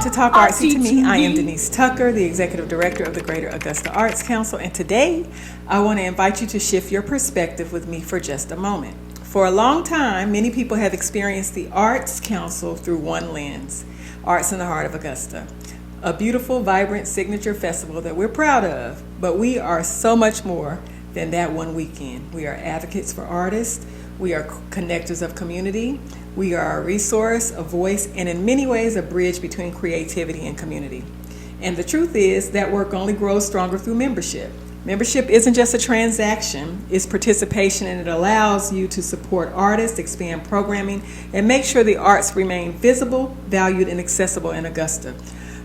to Talk Artsy to Me. I am Denise Tucker, the Executive Director of the Greater Augusta Arts Council, and today I want to invite you to shift your perspective with me for just a moment. For a long time, many people have experienced the Arts Council through one lens, Arts in the Heart of Augusta. A beautiful, vibrant signature festival that we're proud of, but we are so much more than that one weekend. We are advocates for artists, we are connectors of community, we are a resource, a voice, and in many ways a bridge between creativity and community. And the truth is that work only grows stronger through membership. Membership isn't just a transaction, it's participation, and it allows you to support artists, expand programming, and make sure the arts remain visible, valued, and accessible in Augusta.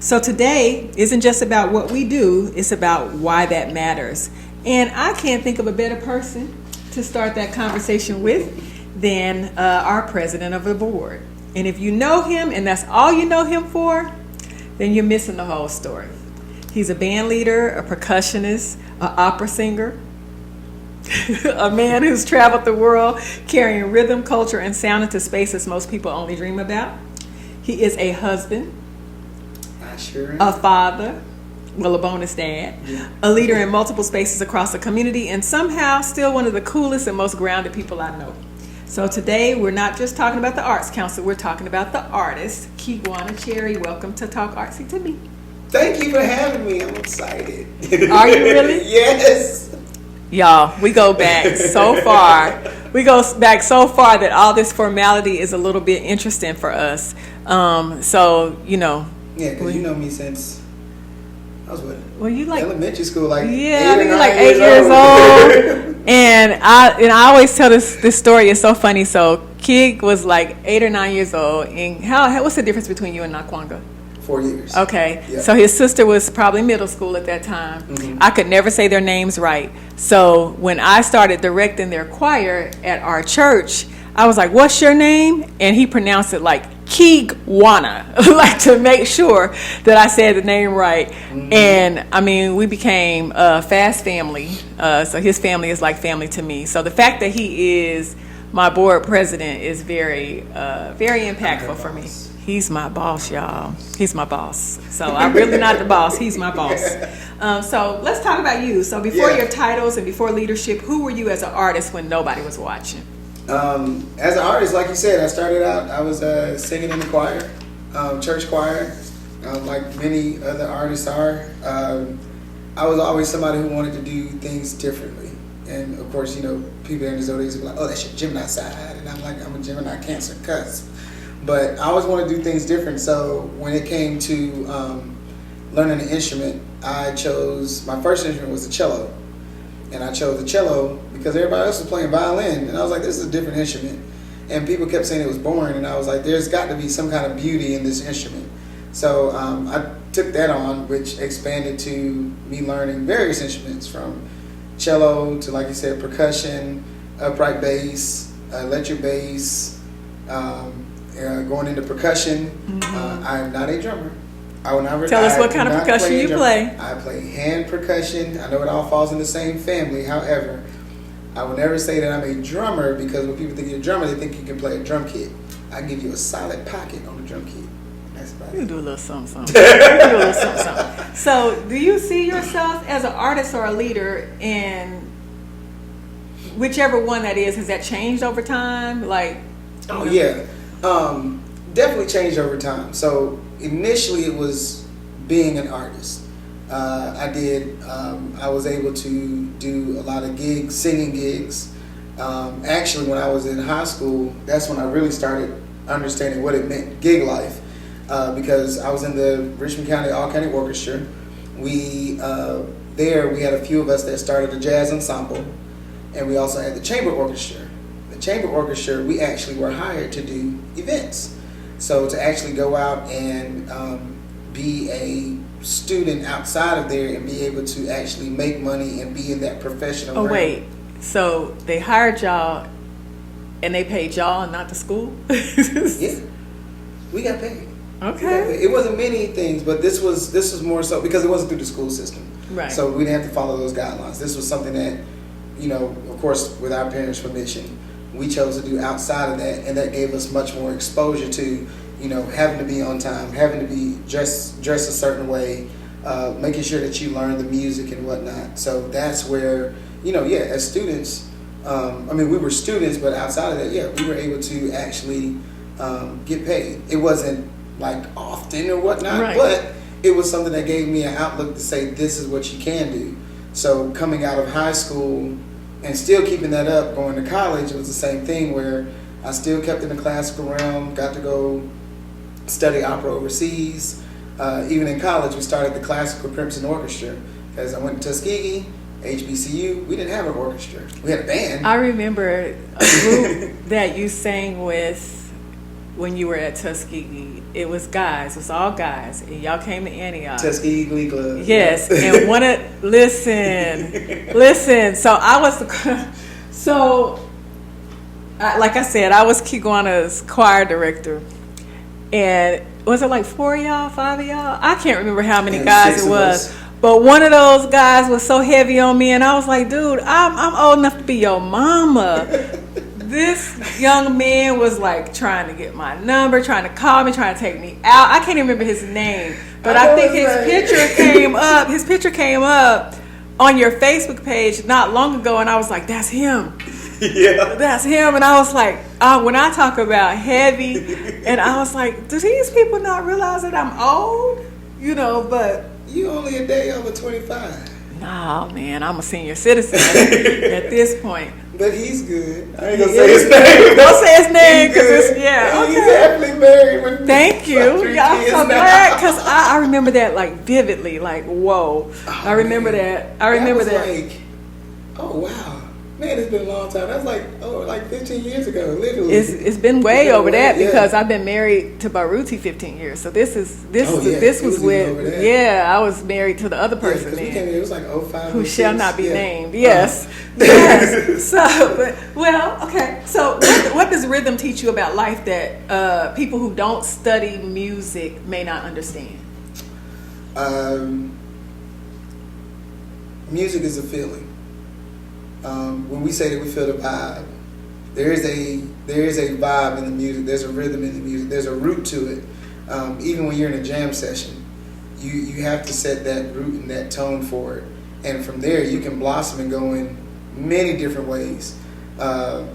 So today isn't just about what we do, it's about why that matters. And I can't think of a better person to start that conversation with than our president of the board. And if you know him and that's all you know him for, then you're missing the whole story. He's a band leader, a percussionist, an opera singer, a man who's traveled the world carrying rhythm, culture, and sound into spaces most people only dream about. He is a husband, a father, well, a bonus dad, a leader in multiple spaces across the community, and somehow still one of the coolest and most grounded people I know. So today we're not just talking about the Arts Council, we're talking about the artist, Kigwana Cherry. Welcome to Talk Artsy to Me. Thank you for having me. I'm excited. Are you really? Yes. Y'all, we go back so far. We go back so far that all this formality is a little bit interesting for us. So, you know. Yeah, because you know me since I was what? Well, you like elementary school, like yeah, I think you're like 8 years old. and I always tell this story. It's so funny. So Kigg was like 8 or 9 years old. And what's the difference between you and Nakwanga? 4 years. Okay, yep. So his sister was probably middle school at that time. Mm-hmm. I could never say their names right. So when I started directing their choir at our church, I was like, "What's your name?" And he pronounced it like Kigwana, like to make sure that I said the name right. Mm-hmm. And I mean, we became a fast family. So his family is like family to me. So the fact that he is my board president is very, very impactful for me. He's my boss, y'all. He's my boss. So I'm really not the boss. He's my boss. So let's talk about you. So before your titles and before leadership, who were you as an artist when nobody was watching? As an artist, like you said, I started out, I was singing in the choir, church choir, like many other artists are. I was always somebody who wanted to do things differently. And of course, you know, people in the zodiacs are like, "Oh, that's your Gemini side." And I'm like, I'm a Gemini Cancer cusp. But I always wanted to do things different. So when it came to learning an instrument, my first instrument was the cello. And I chose the cello because everybody else was playing violin. And I was like, this is a different instrument. And people kept saying it was boring. And I was like, there's got to be some kind of beauty in this instrument. So I took that on, which expanded to me learning various instruments from cello to, like you said, percussion, upright bass, electric bass, going into percussion. Mm-hmm. I am not a drummer. I will never tell us what kind of percussion you play. I play hand percussion. I know it all falls in the same family. However, I will never say that I'm a drummer because when people think you're a drummer, they think you can play a drum kit. I give you a solid pocket on the drum kit. That's about it. You do a little something. You do a little something. So, do you see yourself as an artist or a leader in whichever one that is? Has that changed over time? Yeah. Definitely changed over time. So initially it was being an artist. I was able to do a lot of gigs, singing gigs. Actually, when I was in high school, that's when I really started understanding what it meant, gig life, because I was in the Richmond County All-County Orchestra. We had a few of us that started a jazz ensemble, and we also had the chamber orchestra. The chamber orchestra, we actually were hired to do events. So to actually go out and be a student outside of there and be able to actually make money and be in that professional realm. Wait, so they hired y'all and they paid y'all and not the school? Yeah, we got paid. Okay. It wasn't many things, but this was more so because it wasn't through the school system. Right. So we didn't have to follow those guidelines. This was something that, you know, of course, with our parents' permission, we chose to do outside of that, and that gave us much more exposure to, having to be on time, having to be dressed a certain way, making sure that you learn the music and whatnot. So that's where, as students, we were students, but outside of that, we were able to actually get paid. It wasn't like often or whatnot, right. But it was something that gave me an outlook to say, this is what you can do. So coming out of high school and still keeping that up, going to college, it was the same thing where I still kept in the classical realm, got to go study opera overseas. Even in college, we started the classical Crimson Orchestra because I went to Tuskegee, HBCU. We didn't have an orchestra. We had a band. I remember a group that you sang with when you were at Tuskegee. It was guys. It was all guys. And y'all came to Antioch. Tuskegee Glee Club. Yes. And listen. Like I said, I was Kigwana's choir director. And was it like 4 of y'all, 5 of y'all? I can't remember how many guys it was. But one of those guys was so heavy on me, and I was like, dude, I'm old enough to be your mama. This young man was like trying to get my number, trying to call me, trying to take me out. I can't even remember his name, but I think his picture came up. His picture came up on your Facebook page not long ago, and I was like, that's him. Yeah, that's him. And I was like, when I talk about heavy, and I was like, do these people not realize that I'm old? But you only a day over 25. Nah, man, I'm a senior citizen at this point. But he's good. I ain't gonna say his name. Don't say his name because it's okay. He's happily married. Thank you. I'm so glad because I remember that like vividly. Like whoa, I remember that. I remember that. Like, oh wow. Man, it's been a long time. That's like 15 years ago, literally. It's been way over that because I've been married to Baruti 15 years. So this was with I was married to the other person then. It was like 05. Who shall not be named. Yes. Yes. So what does rhythm teach you about life that people who don't study music may not understand? Music is a feeling. When we say that we feel the vibe, there is a vibe in the music. There's a rhythm in the music. There's a root to it. Even when you're in a jam session, you have to set that root and that tone for it, and from there you can blossom and go in many different ways. Funny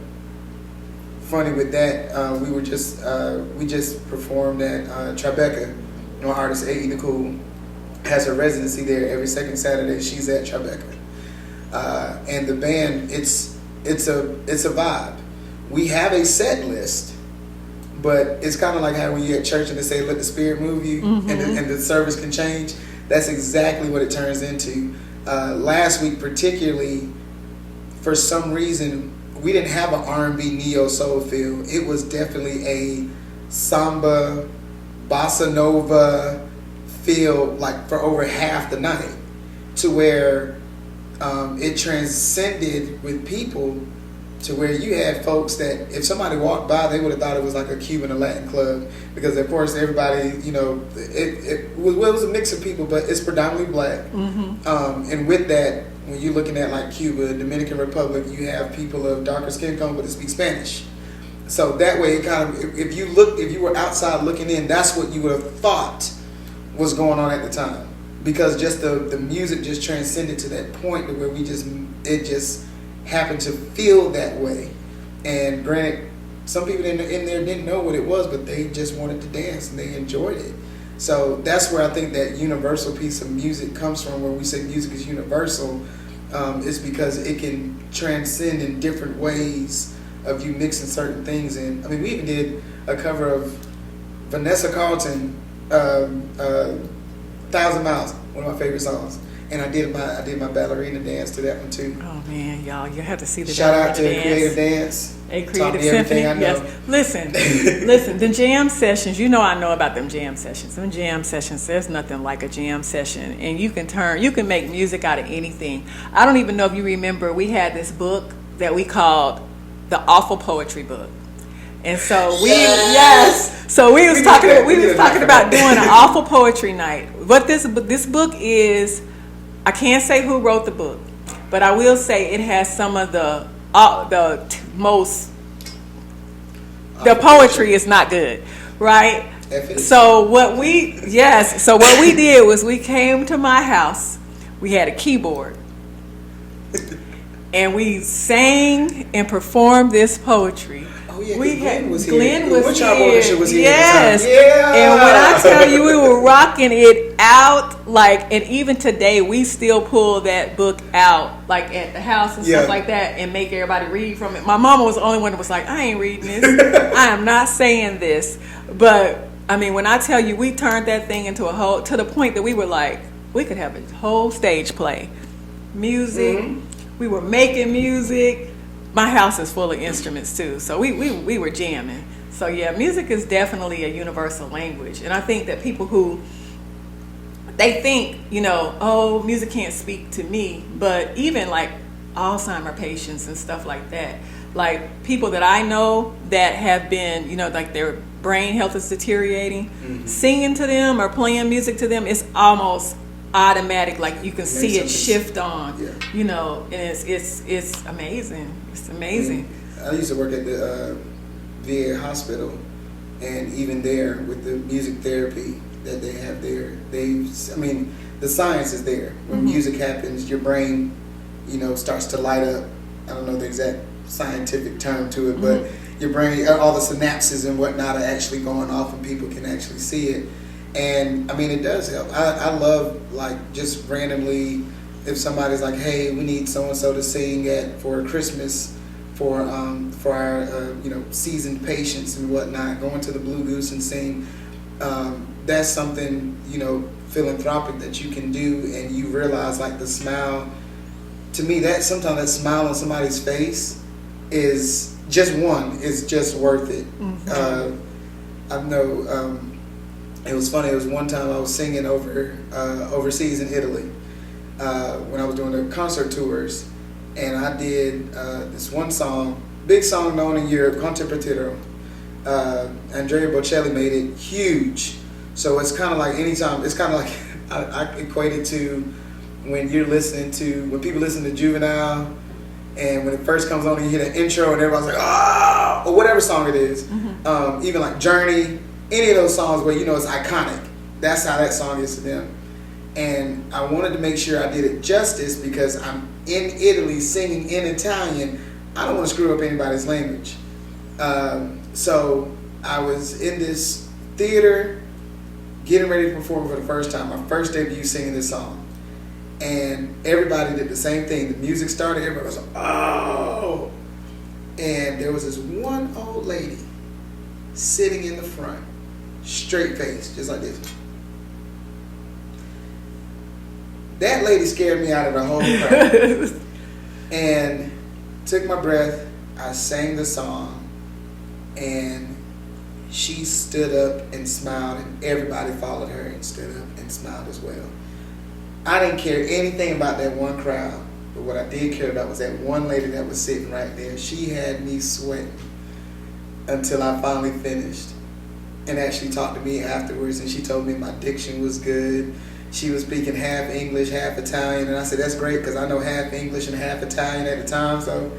with that, we just performed at Tribeca. Artist A.E. Nicole has her residency there every second Saturday. She's at Tribeca. And the band, it's a vibe. We have a set list, but it's kind of like how when you're at church and they say, let the spirit move you, mm-hmm. and the service can change. That's exactly what it turns into. Last week particularly, for some reason, we didn't have an R&B neo-soul feel. It was definitely a samba, bossa nova feel, like for over half the night, to where it transcended with people to where you had folks that if somebody walked by, they would have thought it was like a Cuban or Latin club, because of course everybody, it was a mix of people, but it's predominantly black. Mm-hmm. And with that, when you're looking at like Cuba, Dominican Republic, you have people of darker skin tone but that speak Spanish. So that way, it kind of, if you were outside looking in, that's what you would have thought was going on at the time. Because just the music just transcended to that point where it just happened to feel that way. And granted, some people in there didn't know what it was, but they just wanted to dance and they enjoyed it. So that's where I think that universal piece of music comes from. Where we say music is universal, is because it can transcend in different ways of you mixing certain things in. I mean, we even did a cover of Vanessa Carlton, 1,000 Miles, one of my favorite songs, and I did my ballerina dance to that one too. Oh man, y'all, you have to see the shout out to Creative Dance, a Creative Symphony. Yes, listen, the jam sessions. I know about them jam sessions. Them jam sessions. There's nothing like a jam session, and you can make music out of anything. I don't even know if you remember, we had this book that we called the Awful Poetry Book. And so we was talking about doing an awful poetry night. What this book is, I can't say who wrote the book, but I will say it has some of the poetry is not good, right? So what we did was we came to my house. We had a keyboard. And we sang and performed this poetry. Oh yeah, Glenn was Which here. was here? Yes. Yeah. And when I tell you, we were rocking it out, like, and even today we still pull that book out, like at the house and stuff like that, and make everybody read from it. My mama was the only one that was like, I ain't reading this. I am not saying this. But I mean, when I tell you, we turned that thing into to the point that we were like, we could have a whole stage play, music. Mm-hmm. We were making music. My house is full of instruments too, so we were jamming. So yeah, music is definitely a universal language, and I think that people who they think, oh, music can't speak to me, but even like Alzheimer's patients and stuff like that, like people that I know that have been, like their brain health is deteriorating, singing to them or playing music to them, it's almost automatic, like you can see it shift on, and it's amazing. It's amazing. I used to work at the VA hospital, and even there with the music therapy that they have there, the science is there. When music happens, your brain, starts to light up. I don't know the exact scientific term to it, but your brain, all the synapses and whatnot are actually going off, and people can actually see it. And it does help. I love, like, just randomly, if somebody's like, hey, we need so and so to sing for Christmas for our seasoned patients and whatnot, going to the Blue Goose and sing. That's something philanthropic that you can do, and you realize, like, the smile. To me, sometimes that smile on somebody's face is just worth it. I know. It was funny. It was one time I was singing overseas in Italy when I was doing the concert tours, and I did this one song, big song known in Europe, Contemporary. Andrea Bocelli made it huge. So it's kind of like I equate it to when people listen to Juvenile, and when it first comes on and you hear the intro and everybody's like, oh, or whatever song it is, even like Journey. Any of those songs where it's iconic, that's how that song is to them. And I wanted to make sure I did it justice because I'm in Italy singing in Italian. I don't want to screw up anybody's language. So I was in this theater getting ready to perform for the first time, my first debut singing this song. And everybody did the same thing. The music started, everybody was like, oh! And there was this one old lady sitting in the front, straight face, just like this. That lady scared me out of the whole crowd. And took my breath, I sang the song, and she stood up and smiled, and everybody followed her and stood up and smiled as well. I didn't care anything about that one crowd, but what I did care about was that one lady that was sitting right there. She had me sweating until I finally finished, and actually talked to me afterwards, and she told me my diction was good. She was speaking half English, half Italian, and I said, that's great because I know half English and half Italian at the time. So,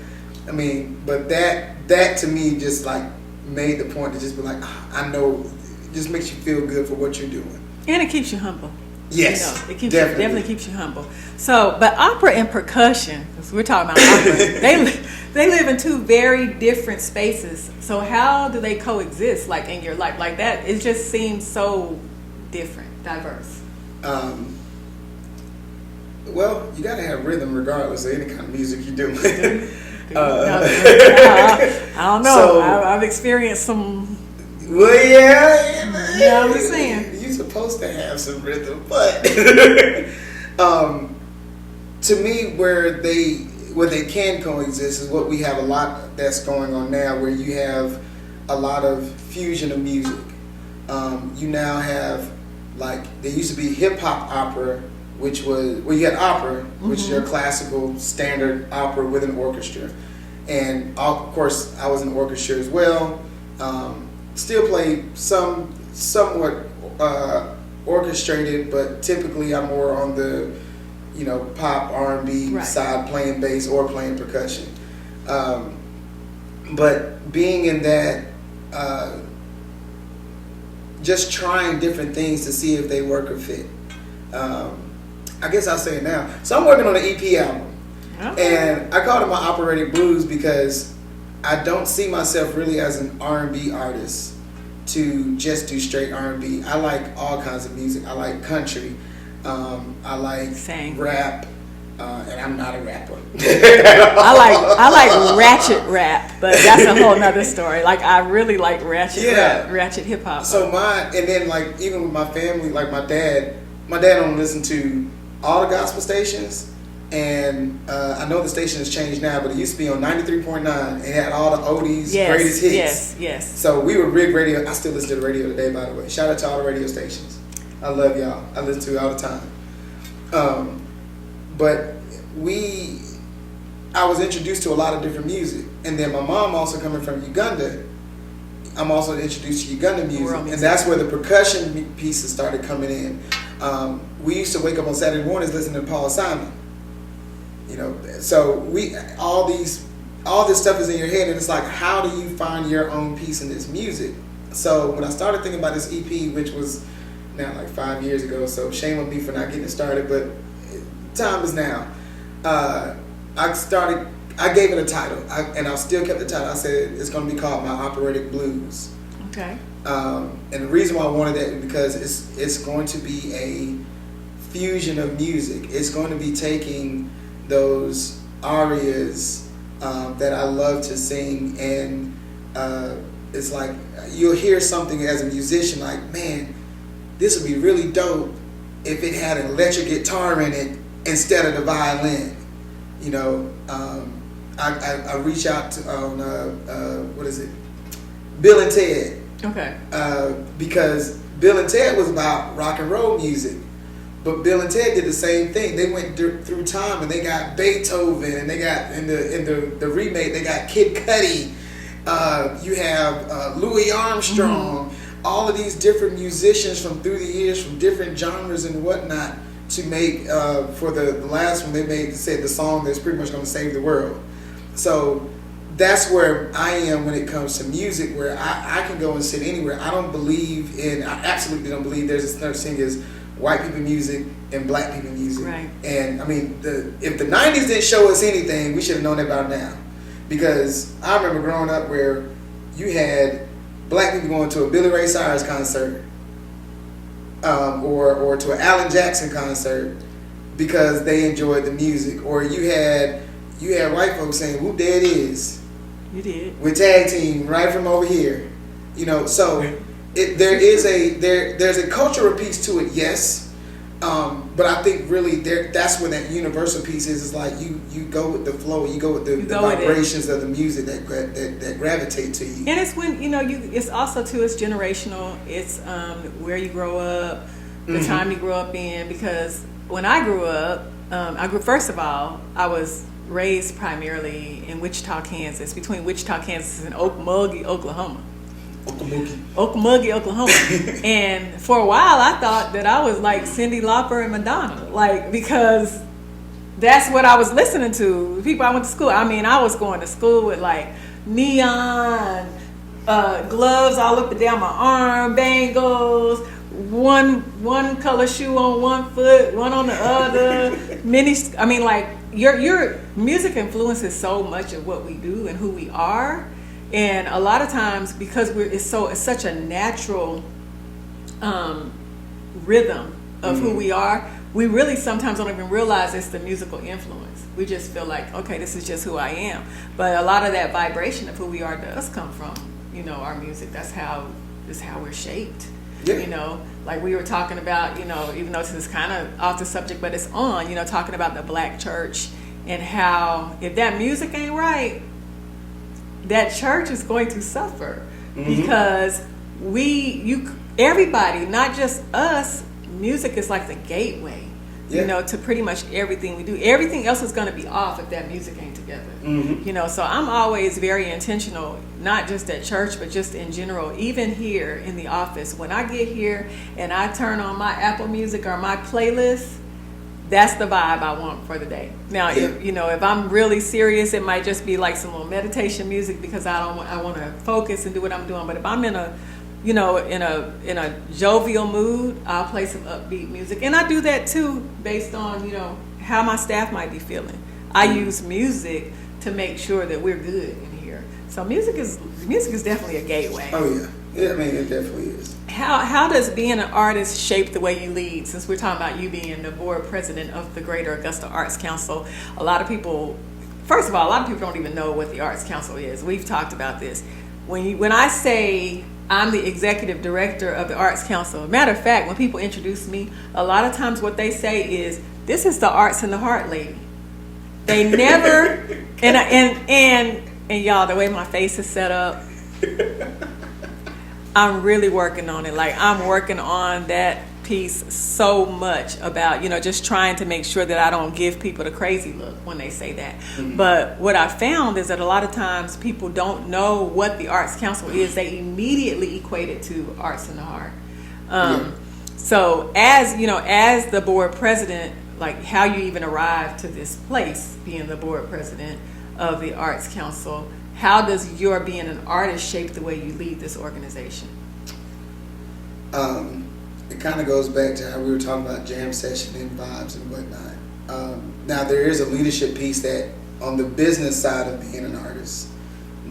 but that to me just like made the point to just be like, I know, it just makes you feel good for what you're doing. And it keeps you humble. Yes, it definitely keeps you humble. So, but opera and percussion, because we're talking about opera, they live in two very different spaces. So how do they coexist, like in your life, like that? It just seems so different, diverse. Well, you got to have rhythm regardless of any kind of music you're doing. I don't know. So, I've experienced some. Well, yeah, I'm just saying. You're supposed to have some rhythm, but to me, where they can coexist is what we have a lot that's going on now, where you have a lot of fusion of music. You now have, like, there used to be hip hop opera, which was, well, you had opera, which is your classical standard opera with an orchestra, and of course I was in orchestra as well. Still play somewhat orchestrated, but typically I'm more on the pop R&B side, playing bass or playing percussion. But being in that just trying different things to see if they work or fit. I guess I'll say it now. So I'm working on an EP album. Okay. And I call it my operatic blues because I don't see myself really as an R&B artist to just do straight R&B. I like all kinds of music. I like country. I like rap. And I'm not a rapper. I like ratchet rap, but that's a whole nother story. Like I really like ratchet rap, ratchet hip hop. So and then like even with my family, like my dad don't listen to all the gospel stations, and I know the station has changed now, but it used to be on 93.9. It had all the oldies, greatest hits. Yes. So we were big radio. I still listen to the radio today, by the way. Shout out to all the radio stations. I love y'all. I listen to it all the time. But I was introduced to a lot of different music, and then my mom also coming from Uganda. I'm also introduced to Uganda music, and that's where the percussion pieces started coming in. We used to wake up on Saturday mornings listening to Paul Simon. So all this stuff is in your head, and it's like, how do you find your own piece in this music? So when I started thinking about this EP, which was now like 5 years ago, so shame on me for not getting it started, but time is now. I gave it a title, and I still kept the title. I said it's going to be called My Operatic Blues. Okay. And the reason why I wanted that is because it's going to be a fusion of music. It's going to be taking those arias that I love to sing, and it's like you'll hear something as a musician like, man, this would be really dope if it had an electric guitar in it instead of the violin. I reach out to what is it, Bill and Ted. Okay. Because Bill and Ted was about rock and roll music, but Bill and Ted did the same thing. They went through time, and they got Beethoven, and they got in the remake they got Kid Cudi. You have Louis Armstrong. Mm-hmm. All of these different musicians from through the years, from different genres and whatnot, to make for the last one they said the song that's pretty much going to save the world. So that's where I am when it comes to music, where I can go and sit anywhere. I absolutely don't believe there's a such thing as white people music and black people music. Right. And I mean, if the 90s didn't show us anything, we should have known about now. Because I remember growing up where you had black people going to a Billy Ray Cyrus concert, or to an Alan Jackson concert because they enjoyed the music, or you had white folks saying "Whoop There It Is." You did with Tag Team right from over here, So there's a cultural piece to it, yes, but I think really that's where that universal piece is. It's like you go with the flow, you go with the vibrations of the music that gravitate to you. And it's when it's also too. It's generational. It's where you grow up, the time you grew up in. Because when I grew up, first of all, I was raised primarily in Wichita, Kansas, between Wichita, Kansas and Okmulgee, Oklahoma. Okmulgee, Oklahoma. And for a while I thought that I was like Cyndi Lauper and Madonna, because that's what I was listening to. The people I went to school. I mean, I was going to school with like neon gloves all up and down my arm, bangles, one color shoe on one foot, one on the other. Your music influences so much of what we do and who we are. And a lot of times, because it's such a natural rhythm of who we are, we really sometimes don't even realize it's the musical influence. We just feel like, okay, this is just who I am. But a lot of that vibration of who we are does come from, our music. That's how we're shaped. Yeah. Like we were talking about, even though this is kind of off the subject, but it's on, talking about the black church and how if that music ain't right, that church is going to suffer because everybody, not just us, music is like the gateway, to pretty much everything we do. Everything else is going to be off if that music ain't together. So I'm always very intentional, not just at church, but just in general, even here in the office. When I get here and I turn on my Apple Music or my playlist, that's the vibe I want for the day. Now, if I'm really serious, it might just be like some little meditation music because I want to focus and do what I'm doing. But if I'm in a in a jovial mood, I'll play some upbeat music, and I do that too based on how my staff might be feeling. I use music to make sure that we're good in here. So music is definitely a gateway. Oh yeah. Yeah, I mean, it definitely is. How does being an artist shape the way you lead? Since we're talking about you being the board president of the Greater Augusta Arts Council, a lot of people don't even know what the Arts Council is. We've talked about this. When I say I'm the executive director of the Arts Council, matter of fact, when people introduce me, a lot of times what they say is, "This is the Arts and the Heart lady." They never and y'all, the way my face is set up, I'm really working on it. Like, I'm working on that piece so much about, just trying to make sure that I don't give people the crazy look when they say that. Mm-hmm. But what I found is that a lot of times people don't know what the Arts Council is. They immediately equate it to Arts in the Heart. So as the board president, like how you even arrived to this place, being the board president of the Arts Council, how does your being an artist shape the way you lead this organization? It kind of goes back to how we were talking about jam session and vibes and whatnot. Now, there is a leadership piece that on the business side of being an artist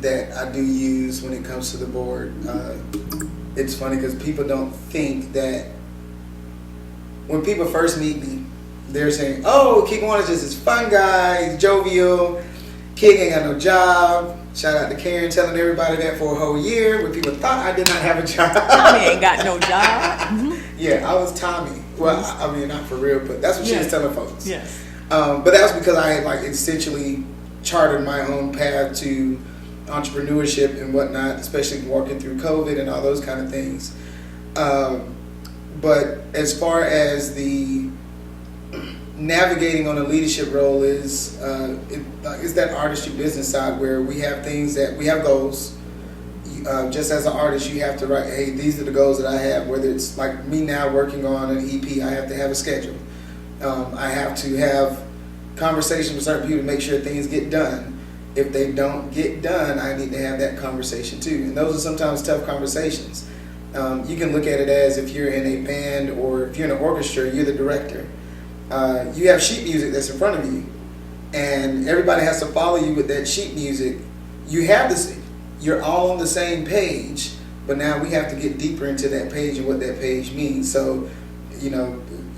that I do use when it comes to the board. It's funny because people don't think that when people first meet me, they're saying, "Oh, Kigwana is just this fun guy, he's jovial, Kigg ain't got no job." Shout out to Karen telling everybody that for a whole year when people thought I did not have a job. Tommy ain't got no job. Mm-hmm. Yeah, I was Tommy. Well, I mean, not for real, but that's what she was telling folks. Yes. But that was because I had essentially chartered my own path to entrepreneurship and whatnot, especially walking through COVID and all those kind of things. But as far as the navigating on a leadership role is that artistry business side where we have things that we have goals. Just as an artist, you have to write, hey, these are the goals that I have. Whether it's like me now working on an EP, I have to have a schedule. I have to have conversations with certain people to make sure things get done. If they don't get done, I need to have that conversation too. And those are sometimes tough conversations. You can look at it as if you're in a band or if you're in an orchestra, you're the director. You have sheet music that's in front of you, and everybody has to follow you with that sheet music. You're all on the same page, but now we have to get deeper into that page and what that page means. So,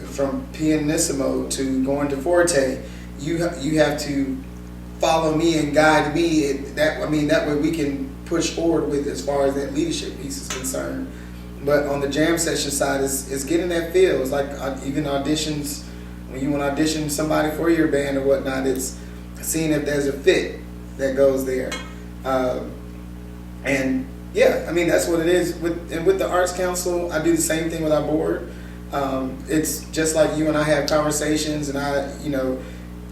from pianissimo to going to forte, you have to follow me and guide me. That way we can push forward with as far as that leadership piece is concerned. But on the jam session side, is getting that feel. It's like even auditions. When you want to audition somebody for your band or whatnot, it's seeing if there's a fit that goes there. And yeah, I mean, that's what it is. With the Arts Council, I do the same thing with our board. It's just like you and I have conversations, and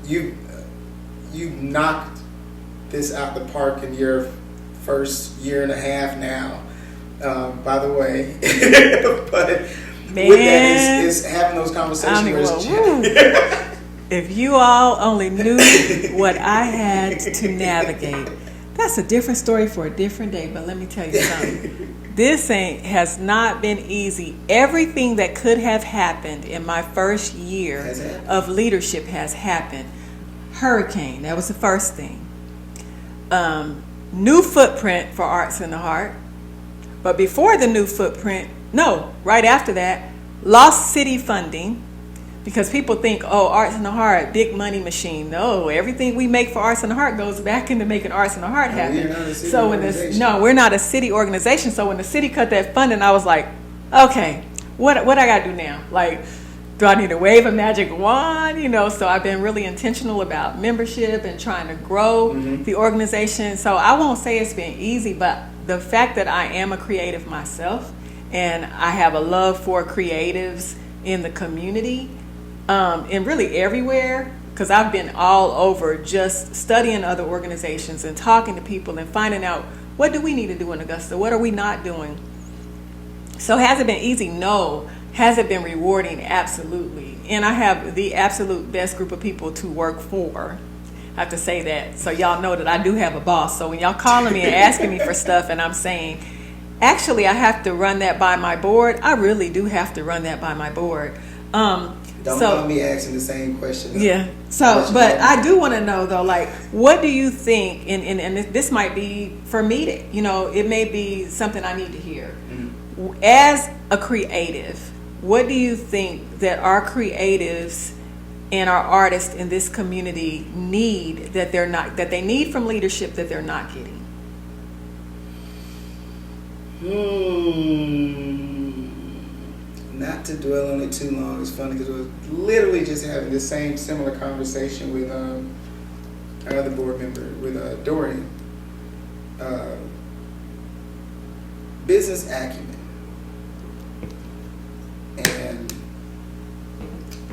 you knocked this out the park in your first year and a half now, by the way. But man, with that is having those conversations. If you all only knew what I had to navigate. That's a different story for a different day, but let me tell you something. This has not been easy. Everything that could have happened in my first year of leadership has happened. Hurricane, that was the first thing. New footprint for Arts in the Heart. But before the new footprint, right after that, lost city funding. Because people think, Arts in the Heart, big money machine. No, everything we make for Arts in the Heart goes back into making Arts in the Heart happen. We're not a city organization. So when the city cut that funding, I was like, okay, what I got to do now? Like, do I need to wave a magic wand? So I've been really intentional about membership and trying to grow the organization. So I won't say it's been easy, but the fact that I am a creative myself and I have a love for creatives in the community, and really everywhere, because I've been all over just studying other organizations and talking to people and finding out what do we need to do in Augusta, what are we not doing. So has it been easy? No. Has it been rewarding? Absolutely. And I have the absolute best group of people to work for. I have to say that so y'all know that I do have a boss. So when y'all calling me and asking me for stuff and I'm saying, Actually, I have to run that by my board. I really do have to run that by my board. Don't mind me asking the same question. Yeah. So, but I do want to know though, like, what do you think? And this might be for me to, it may be something I need to hear. Mm-hmm. As a creative, what do you think that our creatives and our artists in this community need that they need from leadership that they're not getting? Not to dwell on it too long. It's funny because I was literally just having the same similar conversation with our other board member, with Dorian. Business acumen. And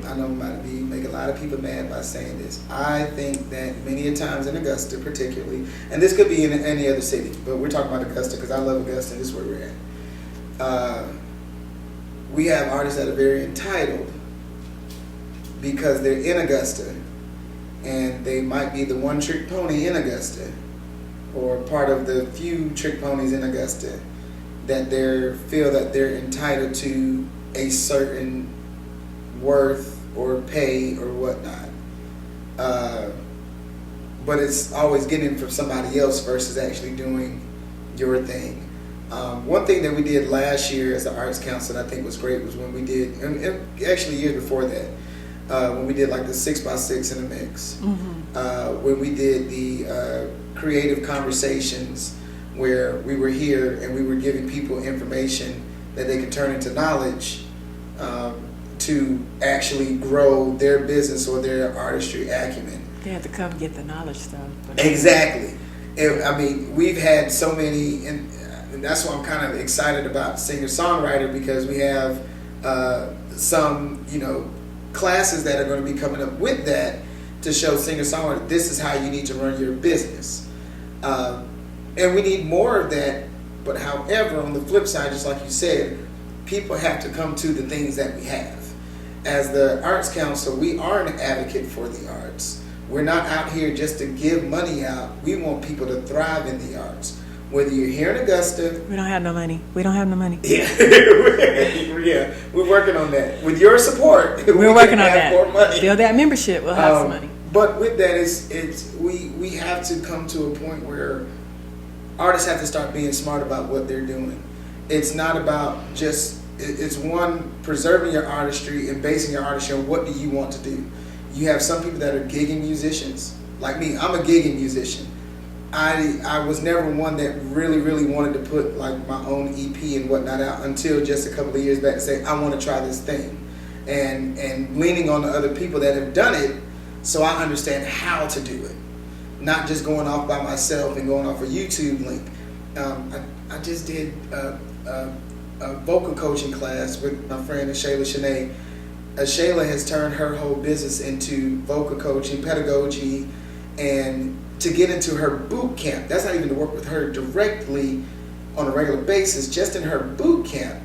I know I might make a lot of people mad by saying this. I think that many a times in Augusta particularly, and this could be in any other city, but we're talking about Augusta because I love Augusta and this is where we're at. We have artists that are very entitled because they're in Augusta and they might be the one trick pony in Augusta or part of the few trick ponies in Augusta that feel that they're entitled to a certain worth or pay or whatnot. But it's always getting it from somebody else versus actually doing your thing. One thing that we did last year as the Arts Council that I think was great was when we did, and actually years before that, when we did like the 6x6 in a mix, when we did the creative conversations where we were here and we were giving people information that they could turn into knowledge to actually grow their business or their artistry acumen. They had to come get the knowledge stuff. Exactly. I mean, we've had so many, and that's why I'm kind of excited about singer-songwriter because we have some, classes that are going to be coming up with that to show singer-songwriter, this is how you need to run your business. And we need more of that, but however, on the flip side, just like you said, people have to come to the things that we have. As the Arts Council, we are an advocate for the arts. We're not out here just to give money out. We want people to thrive in the arts. Whether you're here in Augusta. We don't have no money. Yeah. Yeah, we're working on that. With your support, we're working on that. More money. Build that membership, we'll have some money. But with that, we have to come to a point where artists have to start being smart about what they're doing. It's not about it's one, preserving your artistry and basing your artistry on what do you want to do. You have some people that are gigging musicians. Like me, I'm a gigging musician. I was never one that really, really wanted to put like my own EP and whatnot out until just a couple of years back to say, I want to try this thing. And leaning on the other people that have done it so I understand how to do it. Not just going off by myself and going off a YouTube link. I just did a vocal coaching class with my friend Shayla Shanae. Shayla has turned her whole business into vocal coaching, pedagogy, and to get into her boot camp. That's not even to work with her directly on a regular basis. Just in her boot camp,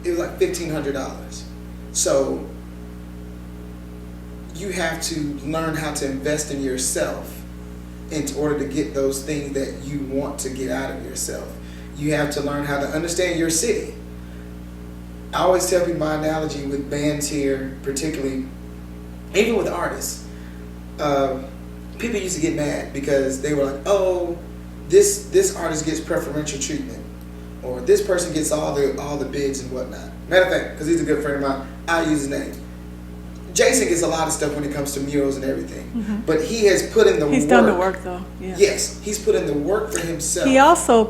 it was like $1,500. So you have to learn how to invest in yourself in order to get those things that you want to get out of yourself. You have to learn how to understand your city. I always tell people my analogy with bands here, particularly, even with artists. People used to get mad because they were like, oh, this artist gets preferential treatment, or this person gets all the bids and whatnot. Matter of fact, because he's a good friend of mine, I'll use his name. Jason gets a lot of stuff when it comes to murals and everything, but he has put in the work. He's done the work though. Yeah. Yes, he's put in the work for himself. He also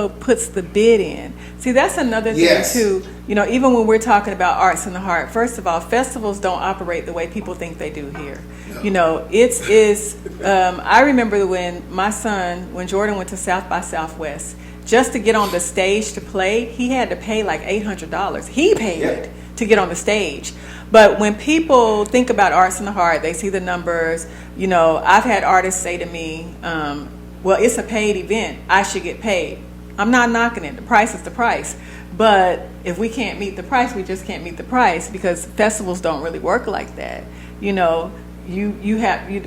puts the bid in. See, that's another thing too. Even when we're talking about arts in the heart, first of all, festivals don't operate the way people think they do here. No. I remember when Jordan went to South by Southwest, just to get on the stage to play, he had to pay like $800. He paid to get on the stage. But when people think about arts in the heart, they see the numbers. I've had artists say to me, well, it's a paid event. I should get paid. I'm not knocking it. The price is the price. But if we can't meet the price, we just can't meet the price because festivals don't really work like that.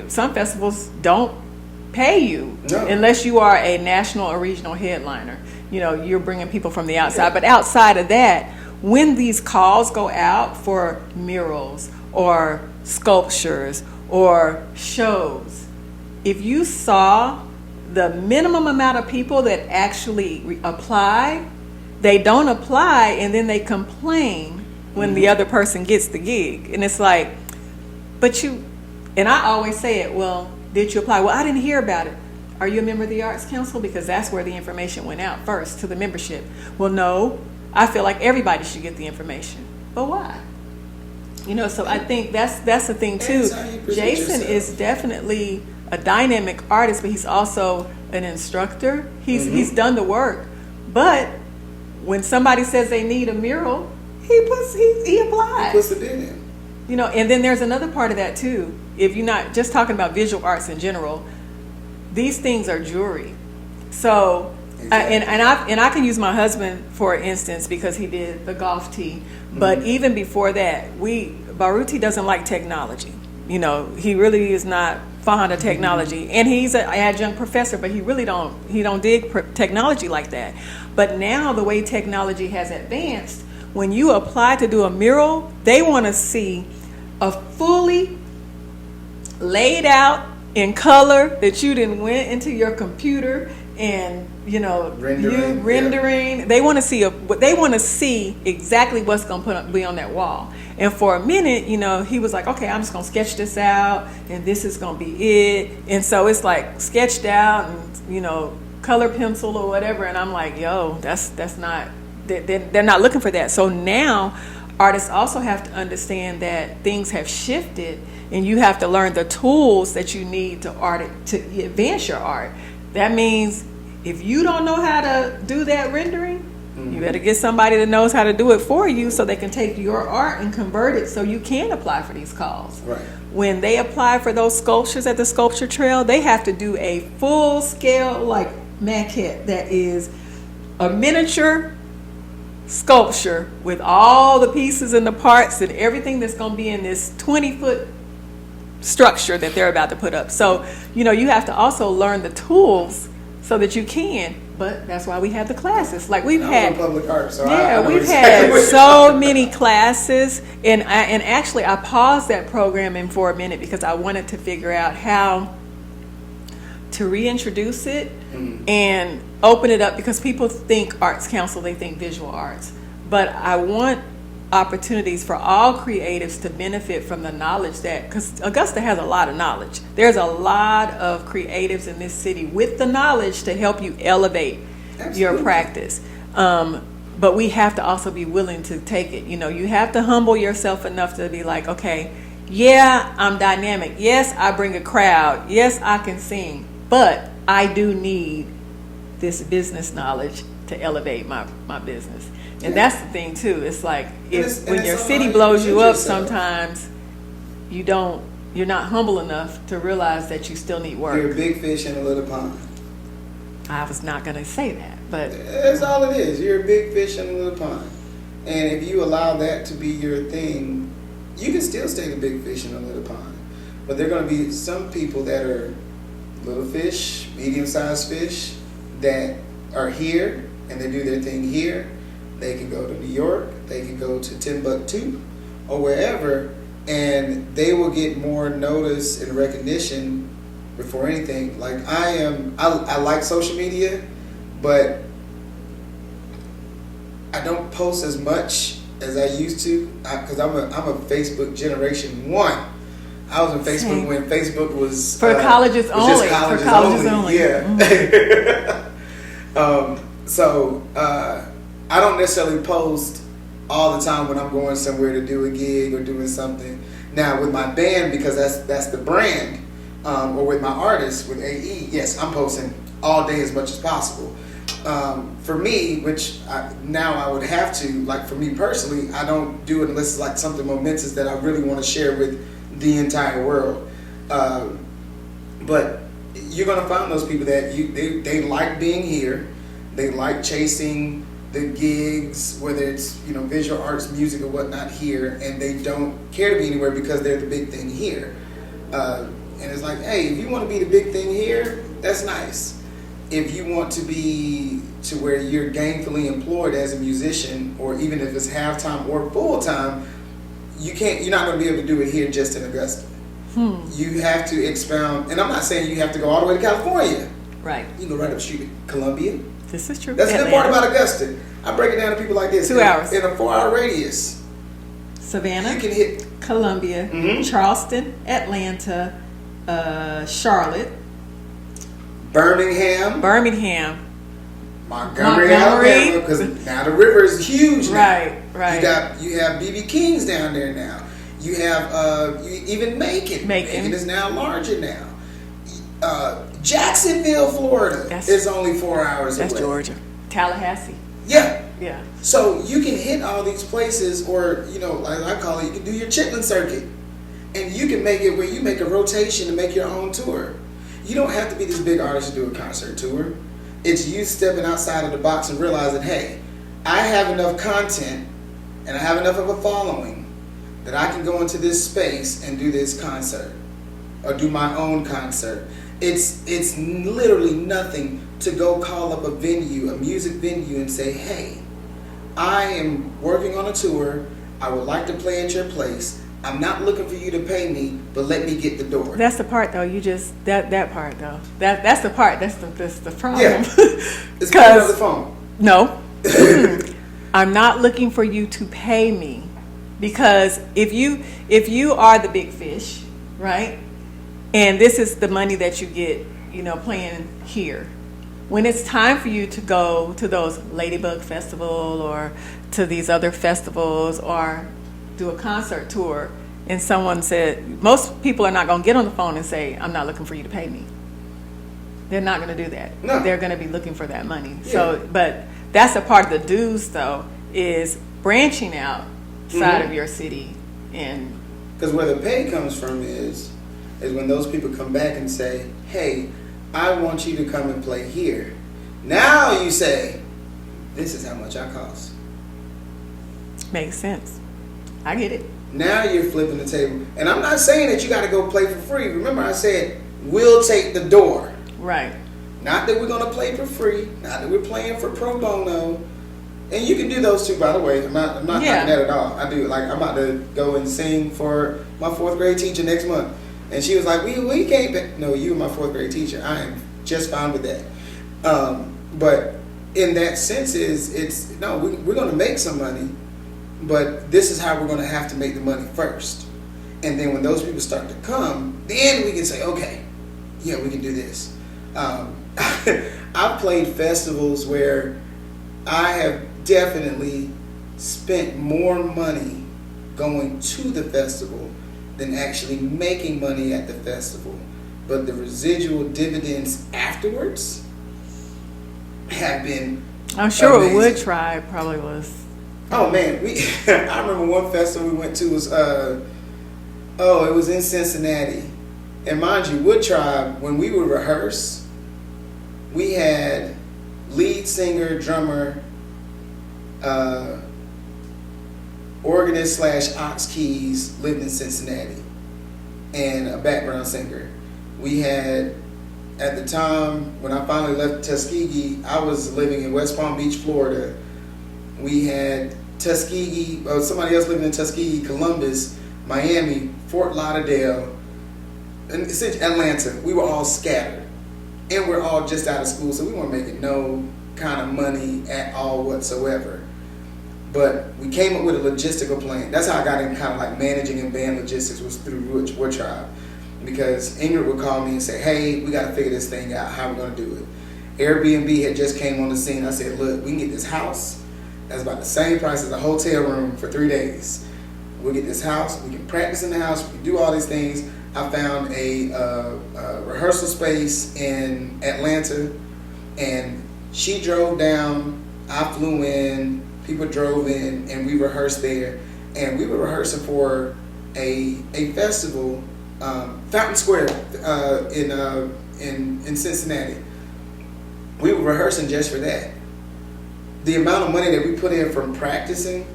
Some festivals don't pay you unless you are a national or regional headliner. you're bringing people from the outside. But outside of that, when these calls go out for murals or sculptures or shows, if you saw the minimum amount of people that actually apply, they don't apply and then they complain when the other person gets the gig. And it's like, and I always say it, well, did you apply? Well, I didn't hear about it. Are you a member of the Arts Council? Because that's where the information went out first, to the membership. Well, no, I feel like everybody should get the information. But why? So I think that's the thing too. Jason is definitely a dynamic artist, but he's also an instructor. He's done the work. But when somebody says they need a mural, he applies. He puts the bid in. And then there's another part of that too. If you're not just talking about visual arts in general, these things are jewelry. So, exactly. And I can use my husband for instance because he did the golf tee. But even before that, Baruti doesn't like technology. He really is not fond of technology, and he's an adjunct professor, but he don't dig technology like that. But now the way technology has advanced, when you apply to do a mural, they want to see a fully laid out in color that you didn't went into your computer and rendering. They want to see exactly what's going to be on that wall. And for a minute, he was like, okay, I'm just going to sketch this out and this is going to be it. And so it's like sketched out and color pencil or whatever. And I'm like, yo, that's not, they're not looking for that. So now artists also have to understand that things have shifted and you have to learn the tools that you need to advance your art. That means if you don't know how to do that rendering, you better get somebody that knows how to do it for you so they can take your art and convert it so you can apply for these calls. Right. When they apply for those sculptures at the sculpture trail, they have to do a full scale maquette that is a miniature sculpture with all the pieces and the parts and everything that's going to be in this 20-foot structure that they're about to put up. So, you have to also learn the tools so that you can. But that's why we have the classes. We've had public art, so we've had so many classes, and actually I paused that programming for a minute because I wanted to figure out how to reintroduce it and open it up, because people think Arts Council, they think visual arts, but I want opportunities for all creatives to benefit from the knowledge because Augusta has a lot of knowledge. There's a lot of creatives in this city with the knowledge to help you elevate your practice. But we have to also be willing to take it. You have to humble yourself enough to be like, okay, yeah, I'm dynamic. Yes, I bring a crowd. Yes, I can sing. But I do need this business knowledge to elevate my business. And that's the thing too. It's like when your city blows you up, sometimes you're not humble enough to realize that you still need work. You're a big fish in a little pond. I was not going to say that, but that's all it is. You're a big fish in a little pond, and if you allow that to be your thing, you can still stay the big fish in a little pond. But there are going to be some people that are little fish, medium-sized fish that are here and they do their thing here. They can go to New York, they can go to Timbuktu or wherever, and they will get more notice and recognition before anything. I like social media, but I don't post as much as I used to because I'm a Facebook generation 1. I was on Facebook when Facebook was for colleges only. For colleges only. Yeah. So I don't necessarily post all the time when I'm going somewhere to do a gig or doing something. Now with my band, because that's the brand, or with my artists with AE, yes, I'm posting all day as much as possible. For me, which now I would have to, for me personally, I don't do it unless it's something momentous that I really want to share with the entire world. But you're gonna find those people that they like being here, they like chasing the gigs, whether it's visual arts, music, or whatnot here, and they don't care to be anywhere because they're the big thing here. And it's hey, if you want to be the big thing here, that's nice. If you want to be to where you're gainfully employed as a musician, or even if it's half-time or full-time, you're not going to be able to do it here just in Augusta. You have to expound, and I'm not saying you have to go all the way to California. Right. You can go right up the street to Columbia. This is true. That's the good part about Augusta. I break it down to people like this. 2 hours. In a 4-hour radius. Savannah. You can hit Columbia. Charleston. Atlanta. Charlotte. Birmingham. Montgomery, Alabama, because now the river is huge now. Right. You have BB King's down there now. You have even Macon. Macon is now larger now. Jacksonville, Florida is only 4 hours away. That's Georgia. Tallahassee. Yeah. So you can hit all these places, or like I call it, you can do your Chitlin circuit, and you can make it where you make a rotation and make your own tour. You don't have to be this big artist to do a concert tour. It's you stepping outside of the box and realizing, hey, I have enough content and I have enough of a following that I can go into this space and do this concert or do my own concert. It's literally nothing to go call up a venue, a music venue, and say, hey, I am working on a tour. I would like to play at your place. I'm not looking for you to pay me, but let me get the door. That's the part, though. That part, though. That's the part. That's the problem. Yeah. It's because the phone. No. I'm not looking for you to pay me, because if you are the big fish, right? And this is the money that you get, playing here. When it's time for you to go to those Ladybug Festival or to these other festivals or do a concert tour, and someone said, most people are not going to get on the phone and say, I'm not looking for you to pay me. They're not going to do that. No. They're going to be looking for that money. Yeah. So, but that's a part of the dues, though, is branching outside of your city. And because where the pay comes from is when those people come back and say, hey, I want you to come and play here. Now you say, this is how much I cost. Makes sense. I get it. Now you're flipping the table. And I'm not saying that you got to go play for free. Remember I said, we'll take the door. Right. Not that we're going to play for free. Not that we're playing for pro bono. And you can do those two, by the way. I'm not knocking that at all. I do. Like, I'm about to go and sing for my 4th grade teacher next month. And she was like, we can't. No, you were my 4th grade teacher. I am just fine with that. But in that sense we're going to make some money. But this is how we're going to have to make the money first. And then when those people start to come, then we can say, okay, yeah, we can do this. I've played festivals where I have definitely spent more money going to the festival than actually making money at the festival. But the residual dividends afterwards have been I'm sure amazing. Wood Tribe probably was. Oh man, I remember one festival we went to was it was in Cincinnati. And mind you, Wood Tribe, when we would rehearse, we had lead singer, drummer, organist / ox keys lived in Cincinnati, and a background singer. We had, at the time when I finally left Tuskegee, I was living in West Palm Beach, Florida. We had Tuskegee, somebody else living in Tuskegee, Columbus, Miami, Fort Lauderdale, and essentially Atlanta. We were all scattered, and we're all just out of school, so we weren't making no kind of money at all whatsoever. But we came up with a logistical plan. That's how I got in kind of like managing and band logistics, was through Wood Tribe. Because Ingrid would call me and say, hey, we got to figure this thing out, how we're going to do it. Airbnb had just came on the scene. I said, look, we can get this house that's about the same price as a hotel room for 3 days. We'll get this house, we can practice in the house, we can do all these things. I found a rehearsal space in Atlanta, and she drove down, I flew in, people drove in, and we rehearsed there. And we were rehearsing for a festival, Fountain Square in Cincinnati. We were rehearsing just for that. The amount of money that we put in from practicing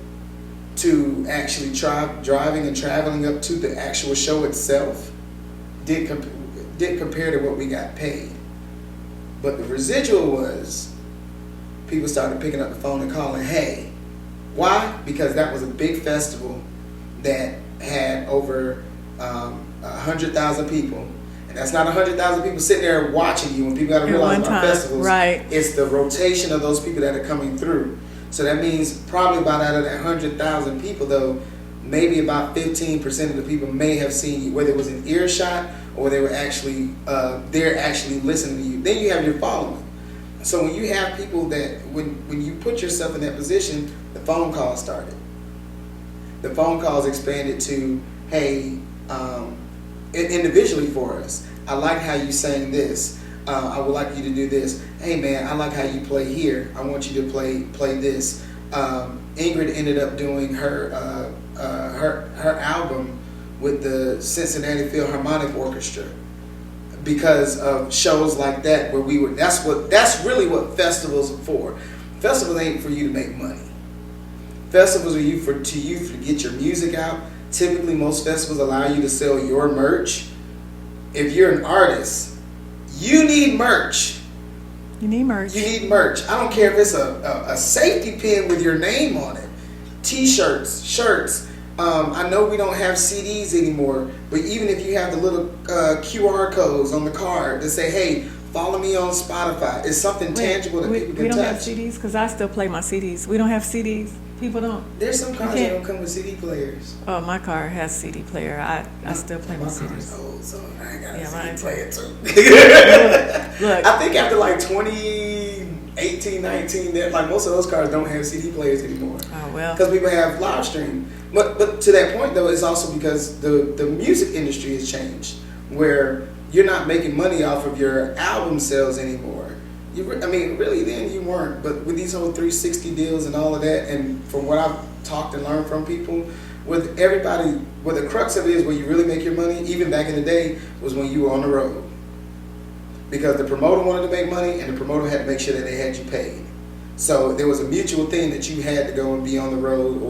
to actually driving and traveling up to the actual show itself did compare to what we got paid. But the residual was people started picking up the phone and calling, hey. Why? Because that was a big festival that had over 100,000 people. And that's not 100,000 people sitting there watching you. When people got to realize about festivals, right. It's the rotation of those people that are coming through. So that means probably about out of that 100,000 people, though, maybe about 15% of the people may have seen you, whether it was an earshot or they were actually they're actually listening to you. Then you have your following. So when you have people that, when you put yourself in that position, the phone calls started. The phone calls expanded to, hey, individually for us, I like how you sang this. I would like you to do this. Hey man, I like how you play here. I want you to play this. Ingrid ended up doing her album with the Cincinnati Philharmonic Orchestra, because of shows like that where we were. That's really what festivals are for. Festivals ain't for you to make money. Festivals are for to get your music out. Typically, most festivals allow you to sell your merch. If you're an artist, you need merch. You need merch. You need merch. I don't care if it's a safety pin with your name on it, T-shirts, shirts. I know we don't have CDs anymore, but even if you have the little QR codes on the card that say, hey, follow me on Spotify, it's something tangible that people can touch. We don't have CDs? Because I still play my CDs. We don't have CDs. People don't. There's some cars that don't come with CD players. Oh, my car has CD player. I still play my CDs. Car's old, so I ain't got a mine CD too. player too. Look. I think after like 2018, 19, like most of those cars don't have CD players anymore. Oh, well. Because people have live stream. But to that point though, it's also because the music industry has changed, where you're not making money off of your album sales anymore. Really then you weren't, but with these whole 360 deals and all of that, and from what I've talked and learned from people, with everybody, where the crux of it is where you really make your money, even back in the day, was when you were on the road. Because the promoter wanted to make money, and the promoter had to make sure that they had you paid. So there was a mutual thing that you had to go and be on the road,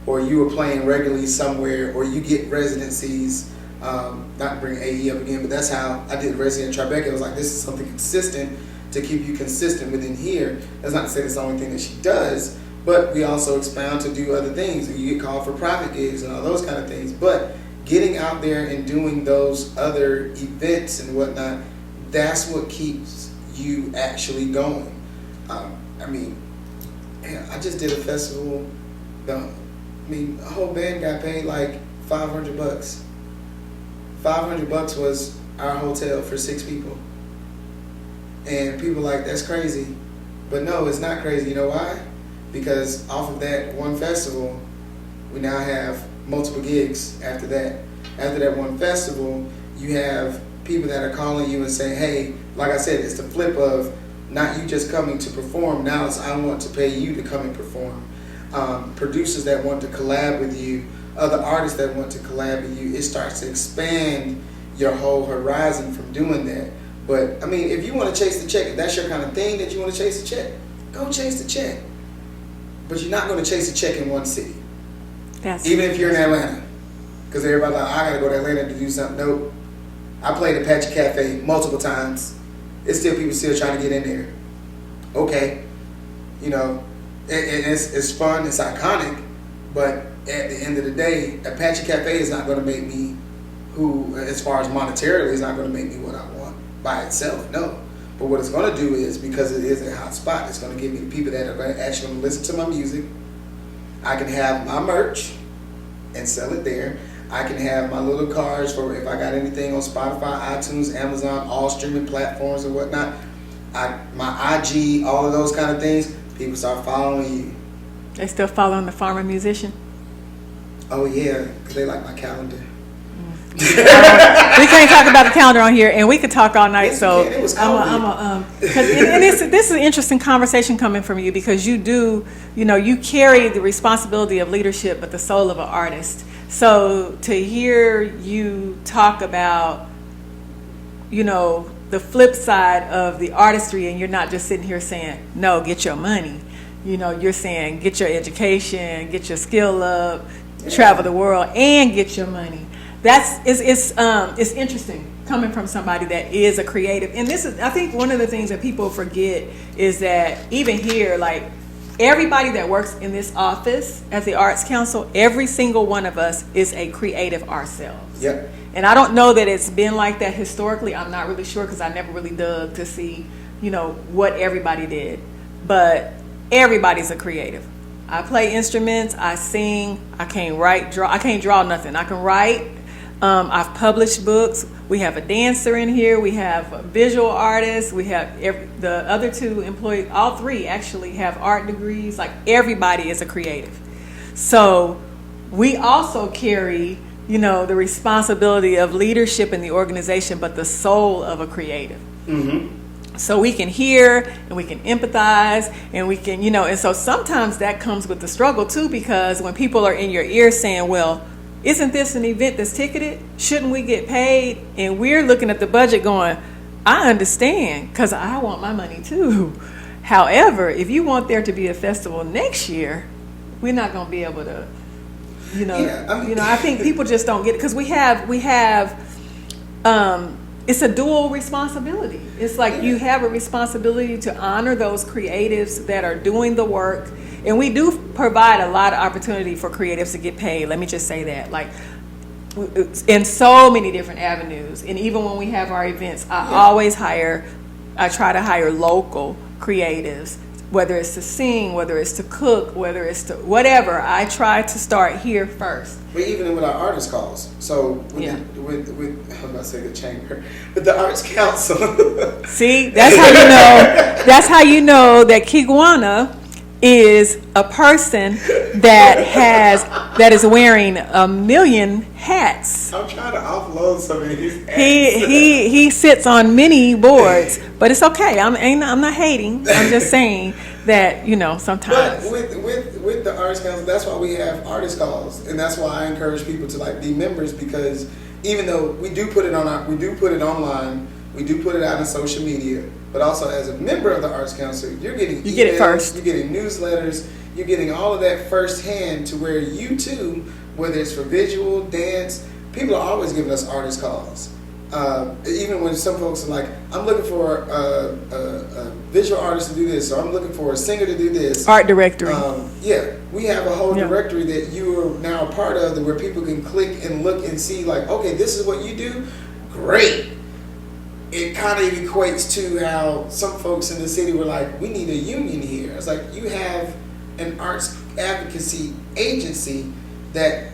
or you were playing regularly somewhere, or you get residencies. Not to bring AE up again, but that's how I did residency in Tribeca. It was like, this is something consistent to keep you consistent within here. That's not to say that's the only thing that she does, but we also expound to do other things, and you get called for private gigs and all those kind of things. But getting out there and doing those other events and whatnot, that's what keeps you actually going. I just did a festival. A whole band got paid like $500. $500 was our hotel for 6 people. And people are like, that's crazy. But no, it's not crazy. You know why? Because off of that one festival, we now have multiple gigs after that. After that one festival, you have people that are calling you and saying, hey, like I said, it's the flip of not you just coming to perform. Now it's I want to pay you to come and perform. Producers that want to collab with you, other artists that want to collab with you. It starts to expand your whole horizon from doing that. But, if you want to chase the check, if that's your kind of thing that you want to chase the check, go chase the check. But you're not going to chase the check in one city. Even if you're in Atlanta. Because everybody's like, I got to go to Atlanta to do something. Nope. I played Apache Cafe multiple times. It's still people still trying to get in there. Okay. It's fun, it's iconic, but at the end of the day, Apache Cafe is not going to make me as far as monetarily, is not going to make me what I want by itself, no. But what it's going to do is, because it is a hot spot, it's going to give me the people that are going to actually listen to my music. I can have my merch and sell it there. I can have my little cards for if I got anything on Spotify, iTunes, Amazon, all streaming platforms and whatnot. My IG, all of those kind of things, people start following you. They still following the farmer musician? Oh yeah, because they like my calendar. We can't talk about the calendar on here, and we could talk all night. Yes, so it was this is an interesting conversation coming from you, because you do, you carry the responsibility of leadership, but the soul of an artist. So to hear you talk about, the flip side of the artistry, and you're not just sitting here saying, no, get your money. You're saying, get your education, get your skill up, travel the world, and get your money. It's interesting. coming from somebody that is a creative. And this is, I think one of the things that people forget is that even here, like everybody that works in this office at the Arts Council, every single one of us is a creative ourselves. Yep. And I don't know that it's been like that historically. I'm not really sure because I never really dug to see, what everybody did. But everybody's a creative. I play instruments, I sing, I can't draw. I can't draw nothing. I can write. I've published books. We have a dancer in here. We have a visual artists. We have the other two employees. All three actually have art degrees. Like everybody is a creative. So we also carry, the responsibility of leadership in the organization, but the soul of a creative. Mm-hmm. So we can hear and we can empathize and we can, and so sometimes that comes with the struggle too, because when people are in your ear saying, well, isn't this an event that's ticketed? Shouldn't we get paid? And we're looking at the budget going, I understand because I want my money too. However, if you want there to be a festival next year, we're not going to be able to, I think people just don't get it because we have, it's a dual responsibility. It's like you have a responsibility to honor those creatives that are doing the work. And we do provide a lot of opportunity for creatives to get paid. Let me just say that. Like, in so many different avenues. And even when we have our events, I try to hire local creatives, whether it's to sing, whether it's to cook, whether it's to whatever. I try to start here first. But even with our artist calls, so with I'm about to say the chamber, with the Arts Council. See, that's how you know. That's how you know that Kigwana is a person that is wearing a million hats. I'm trying to offload some of these hats. He sits on many boards, but it's okay. I'm not hating. I'm just saying that sometimes. But with the Arts Council, that's why we have artist calls, and that's why I encourage people to be members, because even though we do put it online, we do put it out on social media. But also, as a member of the Arts Council, you're getting emails, get it first. You're getting newsletters. You're getting all of that firsthand, to where you too, whether it's for visual, dance, people are always giving us artist calls. Even when some folks are like, I'm looking for a visual artist to do this, or I'm looking for a singer to do this. Art directory. We have a whole directory that you are now a part of, where people can click and look and see, like, okay, this is what you do. Great. It kind of equates to how some folks in the city were like, we need a union here. It's like, you have an arts advocacy agency that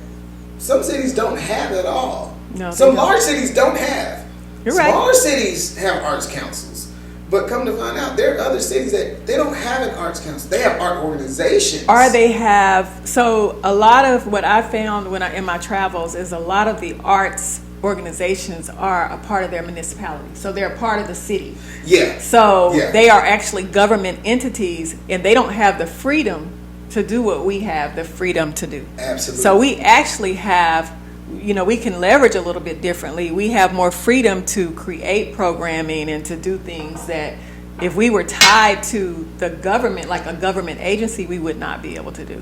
some cities don't have at all. No, some large cities don't have. You're right. Smaller cities have arts councils. But come to find out, there are other cities that they don't have an arts council. They have art organizations. Or they have, so a lot of what I found in my travels is a lot of the arts organizations are a part of their municipality. So they're a part of the city. Yeah. So they are actually government entities, and they don't have the freedom to do what we have the freedom to do. Absolutely. So we actually have, we can leverage a little bit differently. We have more freedom to create programming and to do things that if we were tied to the government, like a government agency, we would not be able to do.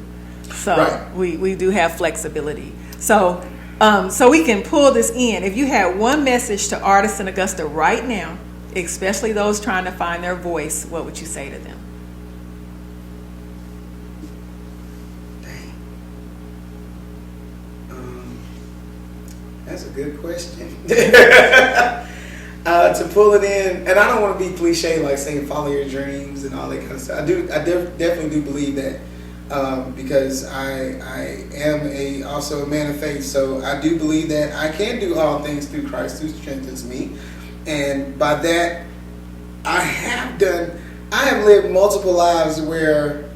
So we do have flexibility. So we can pull this in. If you had one message to artists in Augusta right now, especially those trying to find their voice, what would you say to them? That's a good question. To pull it in, and I don't want to be cliche like saying follow your dreams and all that kind of stuff. I definitely do believe that. Because I am also a man of faith, so I do believe that I can do all things through Christ who strengthens me, and by that I have lived multiple lives where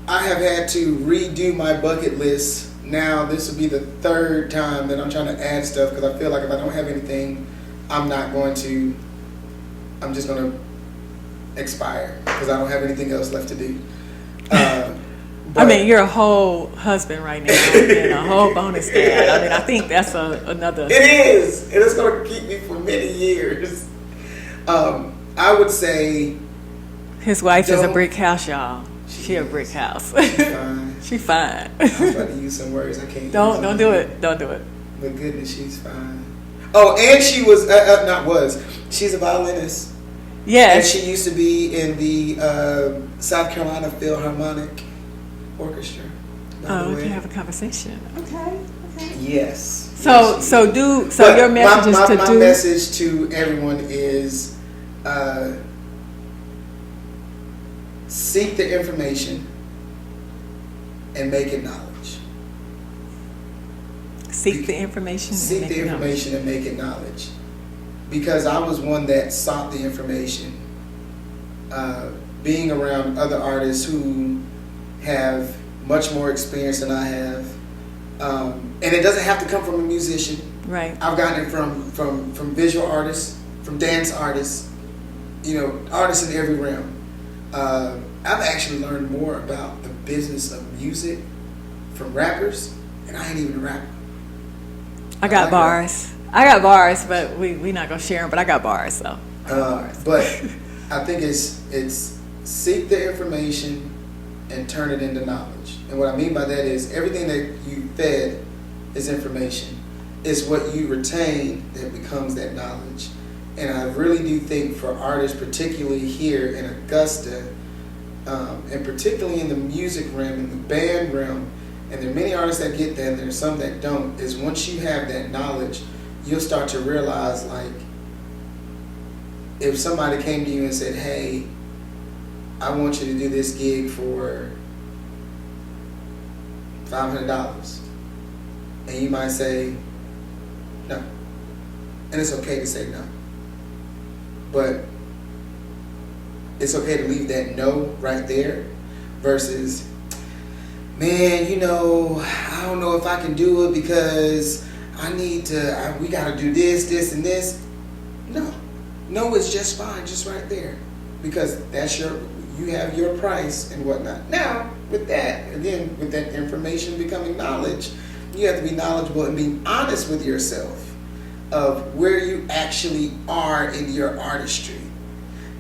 I have had to redo my bucket list. Now this will be the third time that I'm trying to add stuff, because I feel like if I don't have anything, I'm just going to expire, because I don't have anything else left to do. You're a whole husband right now and a whole bonus dad. I think that's another. It is. And it's going to keep me for many years. I would say his wife is a brick house, y'all. She a brick house. She fine. I was about to use some words I can't. Don't do it. Don't do it. But goodness, she's fine. Oh, and she was she's a violinist. Yes. And she used to be in the South Carolina Philharmonic Orchestra. Oh, we can have a conversation. Okay. Yes. So your message is to do. My message to everyone is seek the information and make it knowledge. Seek the information and make it knowledge. Because I was one that sought the information. Being around other artists who have much more experience than I have. And it doesn't have to come from a musician. Right. I've gotten it from visual artists, from dance artists, artists in every realm. I've actually learned more about the business of music from rappers, and I ain't even a rapper. I got bars, but we not gonna share them. But I got bars, so. But I think it's seek the information and turn it into knowledge. And what I mean by that is everything that you fed is information. It's what you retain that becomes that knowledge. And I really do think for artists, particularly here in Augusta, and particularly in the music realm, in the band realm, and there are many artists that get that, and there are some that don't, is once you have that knowledge, you'll start to realize, like, if somebody came to you and said, hey, I want you to do this gig for $500, and you might say no, and it's okay to say no, but it's okay to leave that no right there versus, man, I don't know if I can do it because we got to do this and this. No, it's just fine, just right there, because you have your price and whatnot. Now, with that, again, with that information becoming knowledge, you have to be knowledgeable and be honest with yourself of where you actually are in your artistry.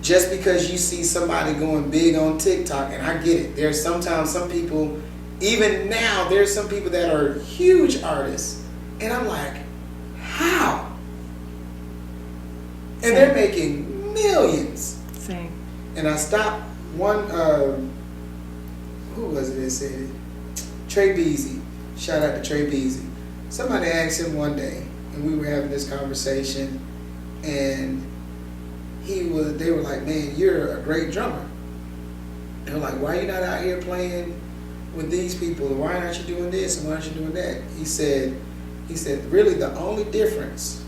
Just because you see somebody going big on TikTok, and I get it, there's sometimes some people, even now, there's some people that are huge artists, and I'm like, how? And they're making millions. Same. And I stopped one, who was it that said it? Trey Beasy. Shout out to Trey Beasy. Somebody asked him one day, and we were having this conversation, and they were like, man, you're a great drummer. And they're like, why are you not out here playing with these people? Why aren't you doing this and why aren't you doing that? He said, really the only difference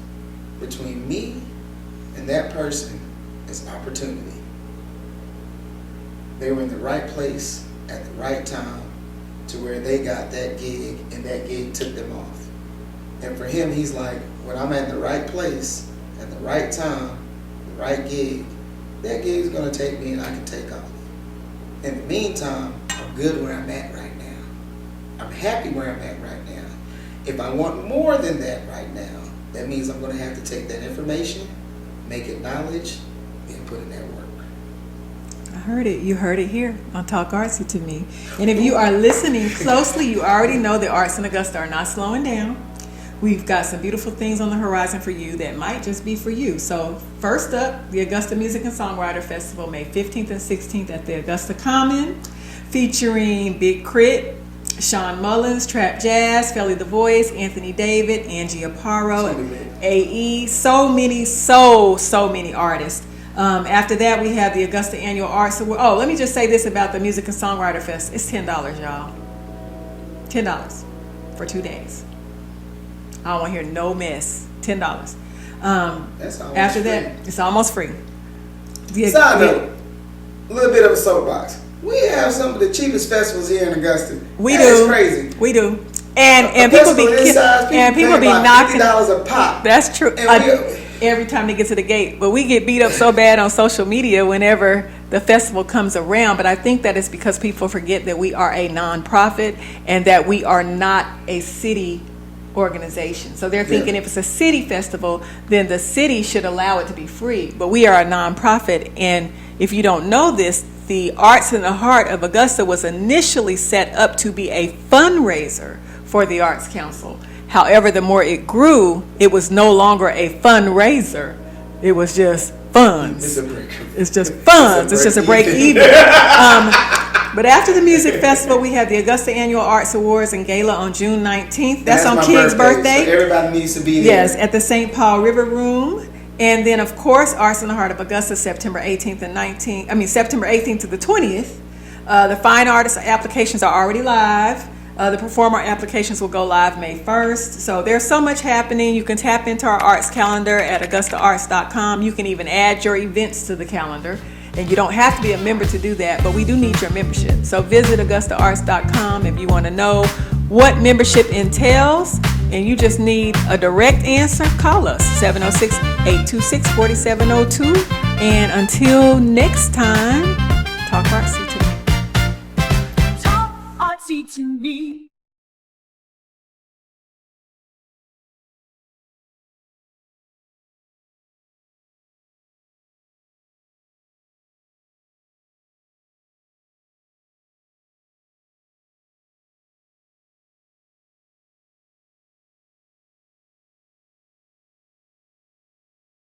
between me and that person is opportunity. They were in the right place at the right time to where they got that gig, and that gig took them off. And for him, he's like, when I'm at the right place at the right time, the right gig, that gig is going to take me and I can take off. In the meantime, I'm good where I'm at right now. I'm happy where I'm at right now. If I want more than that right now, that means I'm going to have to take that information, make it knowledge, and put in that work. I heard it. You heard it here on Talk Artsy to me. And if you are listening closely, you already know the arts in Augusta are not slowing down. We've got some beautiful things on the horizon for you that might just be for you. So first up, the Augusta Music and Songwriter Festival, May 15th and 16th at the Augusta Common, featuring Big Crit, Sean Mullins, Trap Jazz, Felly the Voice, Anthony David, Angie Aparo, AE, so many artists. After that, we have the Augusta Annual Arts Award. Oh, let me just say this about the Music and Songwriter Fest. It's $10, y'all. $10 for 2 days. I don't want to hear no mess. $10. After that, it's almost free. Side note, a little bit of a soapbox. We have some of the cheapest festivals here in Augusta. That's crazy. We do. And people be knocking $50 a pop. That's true. Every time they get to the gate. But we get beat up so bad on social media whenever the festival comes around. But I think that is because people forget that we are a nonprofit and that we are not a city organization. So they're thinking if it's a city festival, then the city should allow it to be free. But we are a nonprofit. And if you don't know this, the Arts in the Heart of Augusta was initially set up to be a fundraiser for the Arts Council. However, the more it grew, it was no longer a fundraiser. It was just funds. It's a break. It's just funds. It's just a break even. But after the music festival, we have the Augusta Annual Arts Awards and Gala on June 19th. That's on my Kigg's birthday. So everybody needs to be there. Yes, at the St. Paul River Room. And then, of course, Arts in the Heart of Augusta, September 18th to the 20th. The fine artist applications are already live. The performer applications will go live May 1st. So there's so much happening. You can tap into our arts calendar at augustaarts.com. You can even add your events to the calendar. And you don't have to be a member to do that, but we do need your membership. So visit augustaarts.com if you want to know what membership entails. And you just need a direct answer, call us, 706-826-4702. And until next time, talk artsy to me. Talk artsy to me.